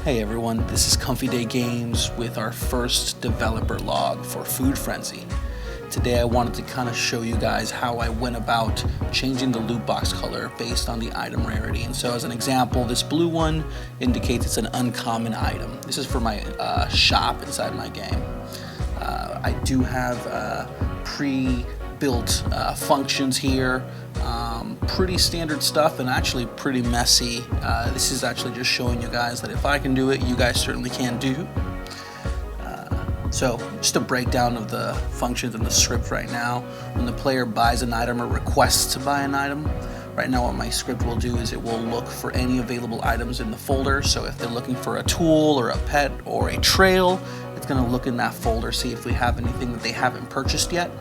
Hey everyone, this is Comfy Day Games with our first developer log for Food Frenzy. Today I wanted to kind of show you guys how I went about changing the loot box color based on the item rarity. And so as an example, this blue one indicates it's an uncommon item. This is for my shop inside my game. I do have pre-built functions here. Pretty standard stuff and actually pretty messy. This is actually just showing you guys that if I can do it, you guys certainly can do. So just a breakdown of the functions in the script right now. When the player buys an item or requests to buy an item, right now what my script will do is it will look for any available items in the folder. So if they're looking for a tool or a pet or a trail, it's going to look in that folder, see if we have anything that they haven't purchased yet.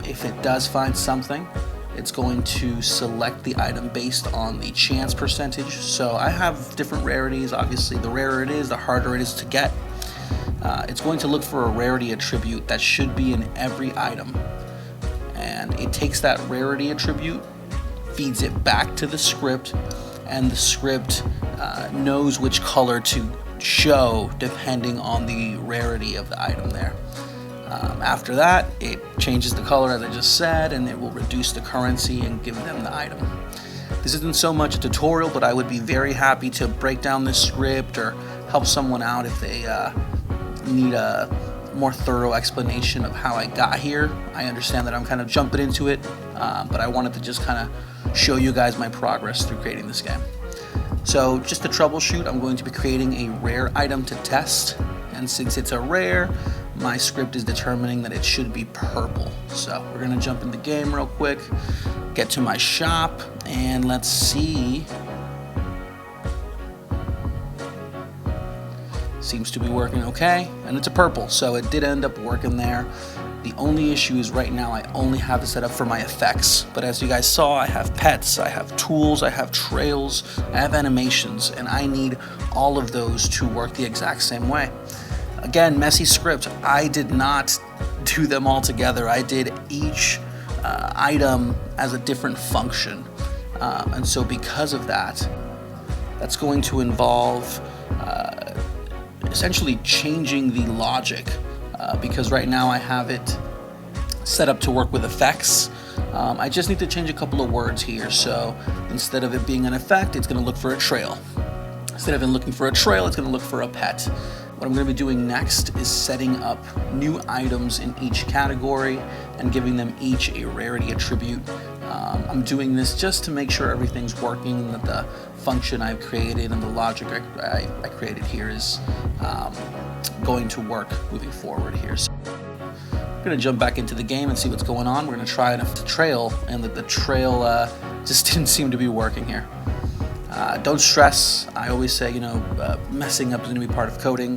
If it does find something, it's going to select the item based on the chance percentage. So I have different rarities. Obviously, the rarer it is, the harder it is to get. It's going to look for a rarity attribute that should be in every item. And it takes that rarity attribute, feeds it back to the script, and the script knows which color to show depending on the rarity of the item there. After that, it changes the color as I just said, and it will reduce the currency and give them the item. This isn't so much a tutorial, but I would be very happy to break down this script or help someone out if they need a more thorough explanation of how I got here. I understand that I'm kind of jumping into it, but I wanted to just kind of show you guys my progress through creating this game. So just to troubleshoot, I'm going to be creating a rare item to test, and since it's a rare, my script is determining that it should be purple. So we're gonna jump in the game real quick, get to my shop, and let's see. Seems to be working okay, and it's a purple, so it did end up working there. The only issue is right now I only have it set up for my effects, but as you guys saw, I have pets, I have tools, I have trails, I have animations, and I need all of those to work the exact same way. Again, messy script. I did not do them all together. I did each item as a different function. And so because of that, that's going to involve essentially changing the logic because right now I have it set up to work with effects. I just need to change a couple of words here. So instead of it being an effect, it's going to look for a trail. Instead of it looking for a trail, it's going to look for a pet. What I'm going to be doing next is setting up new items in each category and giving them each a rarity attribute. I'm doing this just to make sure everything's working and that the function I've created and the logic I created here is going to work moving forward here. So I'm going to jump back into the game and see what's going on. We're going to try enough to trail, and the trail just didn't seem to be working here. Don't stress. I always say, messing up is going to be part of coding.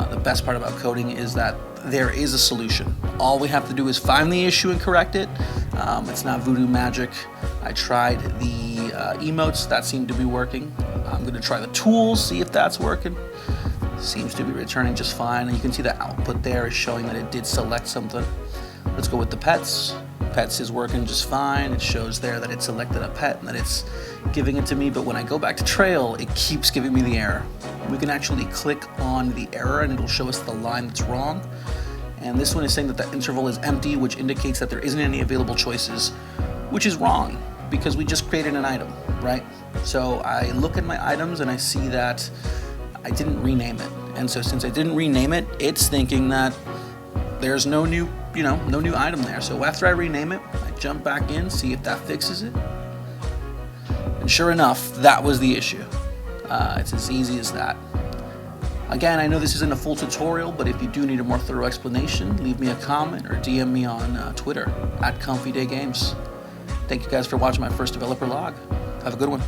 The best part about coding is that there is a solution. All we have to do is find the issue and correct it. It's not voodoo magic. I tried the emotes. That seemed to be working. I'm going to try the tools, see if that's working. Seems to be returning just fine. And you can see the output there is showing that it did select something. Let's go with the pets. Pets is working just fine. It shows there that it selected a pet and that it's giving it to me, but when I go back to trail, it keeps giving me the error. We can actually click on the error and it'll show us the line that's wrong. And this one is saying that the interval is empty, which indicates that there isn't any available choices, which is wrong because we just created an item, right? So I look at my items and I see that I didn't rename it. And so since I didn't rename it, it's thinking that there's no new item there. So after I rename it, I jump back in, see if that fixes it. And sure enough, that was the issue. It's as easy as that. Again, I know this isn't a full tutorial, but if you do need a more thorough explanation, leave me a comment or DM me on Twitter @ComfyDayGames. Thank you guys for watching my first developer log. Have a good one.